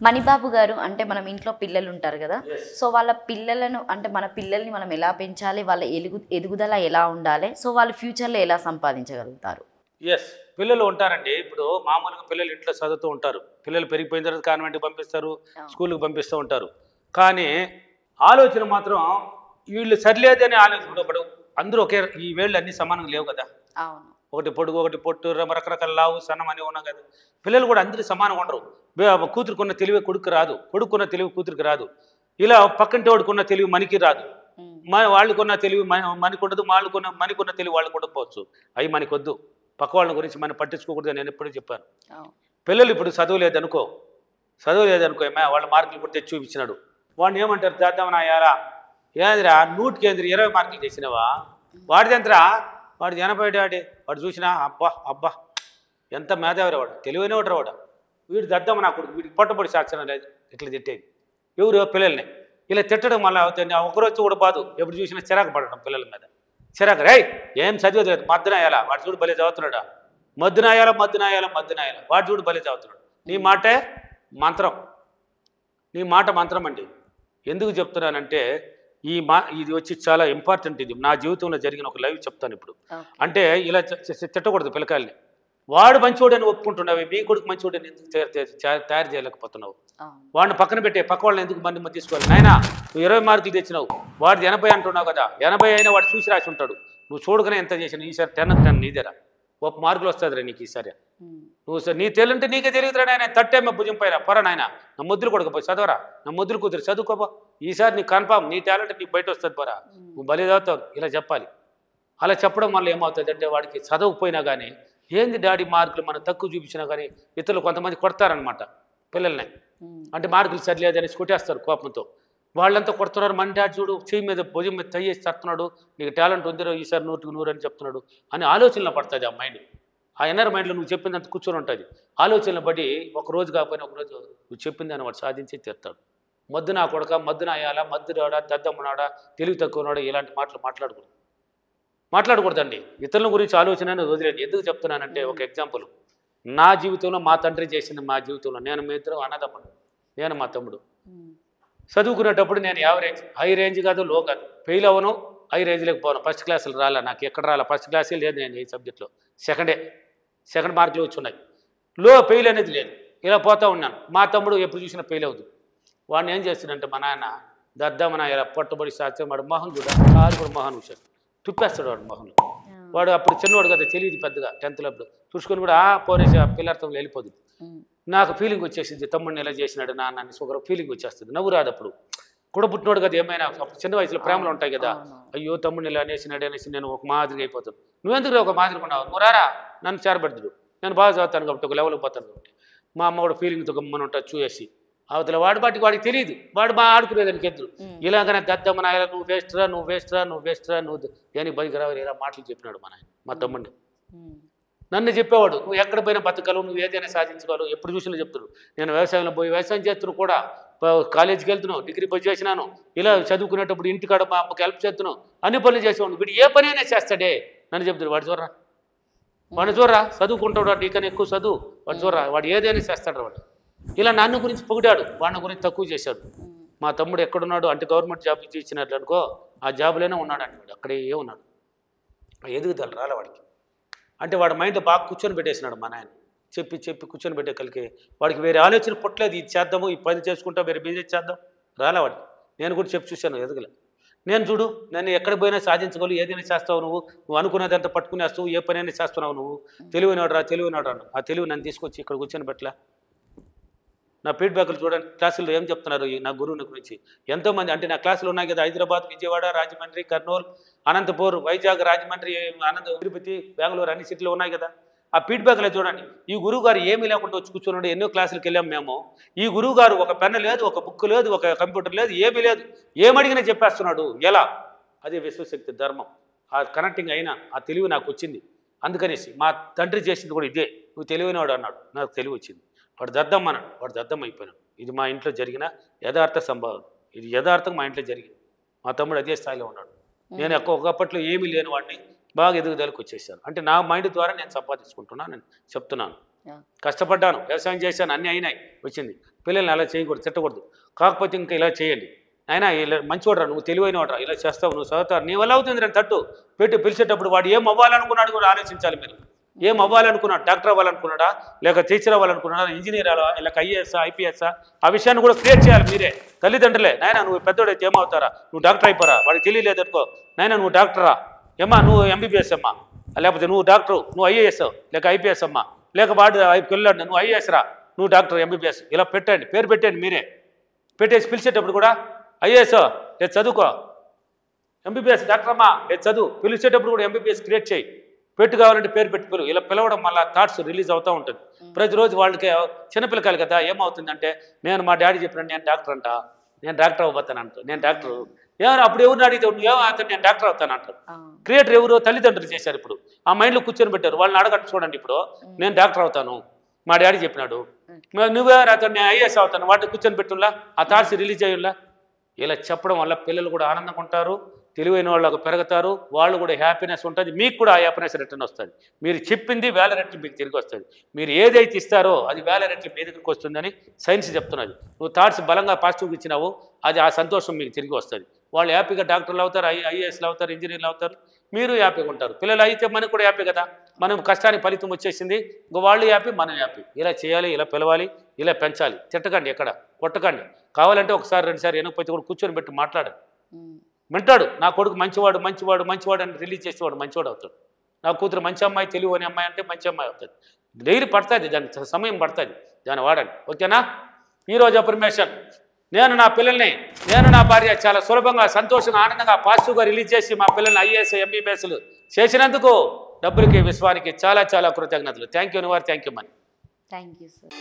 మణిబాబు గారు అంటే మనం ఇంట్లో పిల్లలు ఉంటారు కదా, సో వాళ్ళ పిల్లలను అంటే మన పిల్లల్ని మనం ఎలా పెంచాలి, వాళ్ళ ఎదుగుదల ఎలా ఉండాలి, సో వాళ్ళు ఫ్యూచర్లో ఎలా సంపాదించగలుగుతారు? ఎస్, పిల్లలు ఉంటారండి. ఇప్పుడు మామూలుగా పిల్లలు ఇంట్లో చదువుతూ ఉంటారు. పిల్లలు పెరిగిపోయిన తర్వాత కాన్వెంట్కి పంపిస్తారు, స్కూల్కి పంపిస్తూ ఉంటారు. కానీ ఆలోచన మాత్రం వీళ్ళు సరిలేదని ఆలోచన. ఇప్పుడు అందరూ ఒకే ఈ వేళ్ళు అన్ని సమానంగా లేవు కదా. అవును. ఒకటి పొడుగు, ఒకటి పొట్టు, రకరకాల లావు, సన్నం అని ఉన్నా కదా. పిల్లలు కూడా అందరూ సమానంగా ఉండరు. కూతురుకున్న తెలివి కొడుకు రాదు, కొడుకున్న తెలివి కూతురికి రాదు. ఇలా పక్కంటి వాడుకున్న తెలివి మనకి రాదు. వాళ్ళకున్న తెలివి మనకు ఉండదు, మనకున్న తెలివి వాళ్ళకు ఉండకపోవచ్చు. అవి మనకొద్దు. పక్క వాళ్ళ గురించి మనం పట్టించుకోకూడదు. నేను ఎప్పుడూ చెప్పాను. పిల్లలు ఇప్పుడు చదవలేదనుకో వాళ్ళ మార్కులు కూడా తెచ్చి చూపించినాడు. వాడిని ఏమంటారు, చేద్దామని అయ్యారా ఏందిరా 100కి 20 మార్కులు చేసినావా, వాడిదంతరా వాడు 80 డాడీ, వాడు చూసినా అబ్బా ఎంత మేధావిరా, వాడు తెలివైన వాడు వాడు, వీడు దద్దామ నా కొడుకు, వీడికి పొట్టపొడి సాక్షరం లేదు ఇట్లా తిట్టేది. ఎవరు పిల్లల్ని ఇలా తిట్టడం వల్ల అవుతుంది. ఒకరోజు కూడా బాదు, ఎప్పుడు చూసినా చిరాకు పడడం పిల్లల మీద. చిరాకు రే ఏం చదివేది మద్దునాయాలా, వాడు చూడు భలే చదువుతున్నాడా, మద్దునాయాలా వాడు చూడు భలే చదువుతున్నాడు. నీ మాటే మంత్రం, నీ మాట మంత్రం అండి. ఎందుకు చెప్తున్నానంటే ఇది వచ్చి చాలా ఇంపార్టెంట్. ఇది నా జీవితంలో జరిగిన ఒక లైవ్ చెప్తాను ఇప్పుడు. అంటే ఇలా తిట్టకూడదు పిల్లకాయల్ని. వాడు మంచివాడని ఒప్పుకుంటున్నావు, మీ కొడుకు మంచివాడని ఎందుకు తయారు చేయలేకపోతున్నావు? వాడిని పక్కన పెట్టే, పక్క వాళ్ళని ఎందుకు మంది తీసుకోవాలి? నాయనా నువ్వు 20 మార్కులు తెచ్చినావు, వాడిది 80 అంటున్నావు కదా, 80 అయినా వాడు చూసి రాసి ఉంటాడు. నువ్వు చూడగానే ఎంత చేసినా ఈసారి 10 నీదేరా, 1 మార్కులు వస్తుందిరా నీకు ఈసారి. నువ్వు సార్ నీ తెలియంటే నీకే తెలియదురా నాయన, తట్టేమ్మ భుజం పైరా పొర నాయన, నా ముద్దులు కొడుకుపోయి చదవరా, నా ముద్దులు కూతురు చదువుకోపో, ఈసారి నీకు కన్ఫామ్ నీ టాలెంట్ నీకు బయట వస్తుంది పోరా, నువ్వు బలి చదువుతావు. ఇలా చెప్పాలి. అలా చెప్పడం వల్ల ఏమవుతుంది అంటే వాడికి చదవకపోయినా కానీ ఏంది డాడీ మార్కులు మనం తక్కువ చూపించినా కానీ ఇతరులు కొంతమంది కొడతారనమాట పిల్లల్ని. అంటే మార్కులు సరిలేదని కొట్టేస్తారు కోపంతో. వాళ్ళంతా కొడుతున్నారు, మన డాడీ చూడు చెయ్యి మీద భుజం మీద తయ్యేసి చెప్తున్నాడు, నీకు టాలెంట్ ఉందిరో ఈసారి 100కి 100 అని చెప్తున్నాడు అని ఆలోచనలో పడుతుంది ఆ మైండ్. ఆ ఎన్నర్ మైండ్లో నువ్వు చెప్పిందంత కూర్చొని ఉంటుంది. ఆలోచనలు బట్టి ఒకరోజు కాకపోయినా ఒకరోజు నువ్వు చెప్పిందని వాడు సాధించి తీరుతాడు. మద్దు నా కొడక, మద్దు నా అయ్యాలా, మద్దు రాడా, దద్దమ్మనాడా, తెలివి తక్కువనాడా, ఇలాంటి మాటలు మాట్లాడకూడదండి. ఇతరుల గురించి ఆలోచన వదిలేండి. ఎందుకు చెప్తున్నానంటే ఒక ఎగ్జాంపుల్ నా జీవితంలో మా తండ్రి చేసింది. మా జీవితంలో నేను మీ ఇద్దరు అన్నదమ్ముడు, నేను మా తమ్ముడు చదువుకునేటప్పుడు నేను యావరేజ్, హై రేంజ్ కాదు లో కాదు, ఫెయిల్ అవ్వను, హై రేంజ్లోకి పోను. ఫస్ట్ క్లాసులు రాలా, నాకు ఎక్కడ రాలా, ఫస్ట్ క్లాసే లేదు నేను ఈ సబ్జెక్ట్లో, సెకండ్ మార్కులు వచ్చి ఉన్నాయి. లో ఫెయిల్ అనేది లేదు, ఇలా పోతూ ఉన్నాను. మా తమ్ముడు ఎప్పుడు చూసినా ఫెయిల్ అవుతుంది. వాడిని ఏం చేస్తాడంటే మా నాన్న దద్దమ్మన ఇలా పొట్టబడి సాధ్యం వాడు మొహం చూడ కారు కూడా మొహం చూశాడు, తుప్పేస్తాడు వాడు మొహంలో. వాడు అప్పుడు చిన్నవాడు కదా, తెలియదు పెద్దగా, 10th అప్పుడు చూసుకొని కూడా పోనేసి పిల్లర్థంలో వెళ్ళిపోతుంది. నాకు ఫీలింగ్ వచ్చేసింది, తమ్ముడిని ఎలా చేసినాడు నాన్న అని ఒక ఫీలింగ్ వచ్చేస్తుంది. నవ్వు రాదు అప్పుడు, కూడా పుట్టినోడు కదా, ఏమైనా చిన్న వయసులో ప్రేమలు ఉంటాయి కదా, అయ్యో తమ్ముడిని ఇలా అనేసి నేను ఒక మాదిరిగా అయిపోతాను. నువ్వెందుకు ఒక మాదిరిగా ఉన్నావు, నువ్వు రారా నన్ను చేరబెడతాడు, నేను బాగా చదువుతాను కాబట్టి ఒక లెవెల్కి పోతాను కాబట్టి. మా అమ్మ కూడా ఫీలింగ్తో గమ్మని ఉంటుంది చూసి, అవతల వాడికి వాడికి తెలియదు, వాడు మా ఆడుకునేదానికి ఎదురు ఇలాగనే దద్దమ్మ నాయన నువ్వు వేస్ట్రా నువ్వు దేనికి బయటికి రావాలి ఇలా మాటలు చెప్పినాడు మా నాయన మా తమ్ముడిని. నన్ను చెప్పేవాడు, నువ్వు ఎక్కడ పోయినా బతకగలవు, నువ్వు ఏదైనా సాధించగలవు, ఎప్పుడు చూసినా చెప్తున్నాడు. నేను వ్యవసాయంలో పోయి వ్యవసాయం చేస్తున్నావు కూడా, కాలేజీకి వెళ్తున్నావు, డిగ్రీ పోయి చేసినాను, ఇలా చదువుకునేటప్పుడు ఇంటికాడ మా అమ్మకి హెల్ప్ చేస్తున్నావు, అన్ని పనులు చేసేవాడు. వీడు ఏ పని అయినా చేస్తాడే నన్ను చెప్తున్నాడు. వాడు చూడరా చదువుకుంటాడు, నీకన్నా ఎక్కువ చదువు, వాడు చూడరా వాడు ఏదైనా చేస్తాడు వాడు. ఇలా నన్ను గురించి పొగిడాడు, వాడిని గురించి తక్కువ చేశాడు. మా తమ్ముడు ఎక్కడున్నాడు అంటే గవర్నమెంట్ జాబ్ ఇచ్చినట్లు అనుకో, ఆ జాబ్లోనే ఉన్నాడు అంటే వాడు అక్కడే ఉన్నాడు. ఎదుగుదల రాలే వాడికి. అంటే వాడి మైండ్ బాగా కూర్చొని పెట్టేసినాడు మా నాయన. చెప్పి కూర్చొని పెట్టే కలిగి వాడికి వేరే ఆలోచన పుట్టలేదు, ఇది చేద్దాము, ఈ పని చేసుకుంటా, వేరే బిజినెస్ చేద్దాం రాలే వాడికి. నేను కూడా చెప్పి చూశాను, ఎదగలే. నేను చూడు, నేను ఎక్కడికి పోయినా సాధించగలవు, ఏదైనా చేస్తావు, నువ్వు అనుకున్నదంతా పట్టుకునేస్తావు, ఏ పనైనా చేస్తున్నావు, నువ్వు తెలివినాడు అన్నాడు. ఆ తెలివి నన్ను తీసుకొచ్చి ఇక్కడ కూర్చొని పెట్టలే. నా ఫీడ్బ్యాక్లు చూడండి, క్లాసుల్లో ఏం చెప్తున్నారు నా గురువుని గురించి. ఎంతోమంది అంటే నా క్లాసులు ఉన్నాయి కదా, హైదరాబాద్, విజయవాడ, రాజమండ్రి, కర్నూలు, అనంతపూర్, వైజాగ్, రాజమండ్రి, తిరుపతి, బెంగళూరు అన్ని సిటీలు ఉన్నాయి కదా. ఆ ఫీడ్బ్యాక్లో చూడండి, ఈ గురువు గారు ఏమీ లేకుండా వచ్చి కూర్చున్నాడు. ఎన్నో క్లాసులకు వెళ్ళాం మేము. ఈ గురువు గారు ఒక పెన్ను లేదు, ఒక బుక్ లేదు, ఒక కంప్యూటర్ లేదు, ఏమీ లేదు, ఏమడిగినా చెప్పేస్తున్నాడు. ఎలా? అదే విశ్వశక్తి ధర్మం. ఆ కనెక్టింగ్ అయినా ఆ తెలివి నాకు వచ్చింది. అందుకనేసి మా తండ్రి చేసింది కూడా ఇదే, నువ్వు తెలివినవాడు అన్నాడు, నాకు తెలివి వచ్చింది. వాడు దద్దమ్మ అన్నాడు, వాడు దద్దమ్మ అయిపోయినాడు. ఇది మా ఇంట్లో జరిగిన యథార్థ సంభవం, ఇది యథార్థంగా మా ఇంట్లో జరిగింది. మా తమ్ముడు అదే స్థాయిలో ఉన్నాడు. నేను ఒకప్పట్లో ఏమీ లేని వాడిని బాగా ఎదుగుదలకు వచ్చేసాను. అంటే నా మైండ్ ద్వారా నేను సంపాదించుకుంటున్నాను, నేను చెప్తున్నాను. కష్టపడ్డాను, వ్యవసాయం చేశాను, అన్నీ అయినాయి, వచ్చింది. పిల్లల్ని అలా చేయకూడదు, తిట్టకూడదు. కాకపోతే ఇంకా ఇలా చేయండి అయినా, ఇలా మంచివాడరా, నువ్వు తెలివైన వాడరా, ఇలా చేస్తావు, నువ్వు చదువుతావు, నీ వల్ల అవుతుంది అని తట్టు పెట్టి పిలిచేటప్పుడు వాడు ఏం అవ్వాలనుకున్నాడు కూడా ఆలోచించాలి మీరు. ఏం అవ్వాలనుకున్నాడు? డాక్టర్ అవ్వాలనుకున్నాడా, లేక టీచర్ అవ్వాలనుకున్నాడా, ఇంజనీర్ అవ్వాలా, లేక ఐఏఎస్ఆ ఐపీఎస్ఆ, ఆ విషయాన్ని కూడా క్రియేట్ చేయాలి మీరే. తల్లిదండ్రులే, నాయన నువ్వు పెద్దోడైతే ఏమవుతారా, నువ్వు డాక్టర్ అయిపోరా, వాడికి తెలియలేదు అనుకో, నాయన నువ్వు డాక్టరా, ఏమ్మా నువ్వు ఎంబీబీఎస్ అమ్మా, లేకపోతే నువ్వు డాక్టరు, నువ్వు ఐఏఎస్ లేక ఐపీఎస్ అమ్మా, లేక వాడు పిల్లాడు నువ్వు ఐఏఎస్ రా, నువ్వు డాక్టర్ ఎంబీబీఎస్, ఇలా పెట్టండి, పేరు పెట్టండి మీరే. పెట్టేసి పిలిచేటప్పుడు కూడా ఐఏఎస్ లేదు చదువుకో, ఎంబీబీఎస్ డాక్టర్ అమ్మా లేదు చదువు, పిలిచేటప్పుడు కూడా ఎంబీబీఎస్ క్రియేట్ చేయి, పెట్టు కావాలంటే పేరు పెట్టి పిలువు. ఇలా పిలవడం వల్ల థాట్స్ రిలీజ్ అవుతూ ఉంటుంది. ప్రతిరోజు వాళ్ళకి చిన్నపిల్లకాయలు కదా, ఏమవుతుందంటే నేను మా డాడీ చెప్పినాను నేను డాక్టర్ అంట, నేను డాక్టర్ అవ్వబోతాను అంట, నేను డాక్టర్ ఏమన్నా అప్పుడు ఎవరిని అడిగితే ఏమవుతాను నేను డాక్టర్ అవుతాను అంటారు. క్రియేటర్ ఎవరు? తల్లిదండ్రులు చేశారు. ఇప్పుడు ఆ మైండ్లో కూర్చొని పెట్టారు. వాళ్ళని అడగండి చూడండి, ఇప్పుడు నేను డాక్టర్ అవుతాను మా డాడీ చెప్పినాడు, నువ్వే రాతాను నేను ఐఏఎస్ అవుతాను, వాటిని కూర్చొని పెట్టులా, ఆ థాట్స్ రిలీజ్ అయ్యులా. ఇలా చెప్పడం వల్ల పిల్లలు కూడా ఆనందంగా ఉంటారు, తెలివైన వాళ్ళకు పెరుగుతారు, వాళ్ళు కూడా హ్యాపీనెస్ ఉంటుంది, మీకు కూడా ఆ హ్యాపీనెస్ రిటర్న్ వస్తుంది. మీరు చెప్పింది వేల రెట్లు మీకు తిరిగి వస్తుంది. మీరు ఏదైతే ఇస్తారో అది వేల రెట్లు మీ దగ్గరికి వస్తుందని సైన్స్ చెప్తున్నది. నువ్వు థాట్స్ బలంగా పాజిటివ్గా ఇచ్చినావు, అది ఆ సంతోషం మీకు తిరిగి వస్తుంది. వాళ్ళు హ్యాపీగా డాక్టర్లు అవుతారు, ఐఏఎస్లు అవుతారు, ఇంజనీర్లు అవుతారు, మీరు హ్యాపీగా ఉంటారు. పిల్లలు అయితే మనకు కూడా హ్యాపీ కదా, మనం కష్టానికి ఫలితం వచ్చేసింది, ఇంకో వాళ్ళు హ్యాపీ, మనం హ్యాపీ. ఇలా చేయాలి, ఇలా పిలవాలి, ఇలా పెంచాలి. తిట్టకండి, ఎక్కడ కొట్టకండి. కావాలంటే ఒకసారి రెండుసారి వెనకపోతే కూడా కూర్చొని పెట్టి మాట్లాడండి. వింటాడు, నా కొడుకు మంచివాడు మంచివాడు మంచివాడు అని రిలీజ్ చేసేవాడు మంచివాడు అవుతాడు. నా కూతురు మంచి అమ్మాయి, తెలివి అనే అమ్మాయి అంటే మంచి అమ్మాయి అవుతుంది. డైలీ పడుతుంది, దానికి సమయం పడుతుంది, దాన్ని వాడండి. ఓకేనా? ఈరోజు అఫర్మేషన్, నేను నా పిల్లల్ని, నేను నా భార్య చాలా సులభంగా సంతోషంగా ఆనందంగా పాజిటివ్గా రిలీజ్ చేసి మా పిల్లల్ని ఐఏఎస్ ఎంబీబీఎస్లు చేసినందుకు డబ్బులకి విశ్వానికి చాలా చాలా కృతజ్ఞతలు. థ్యాంక్ యూ అనివారు, థ్యాంక్ యూ మని. Thank you sir.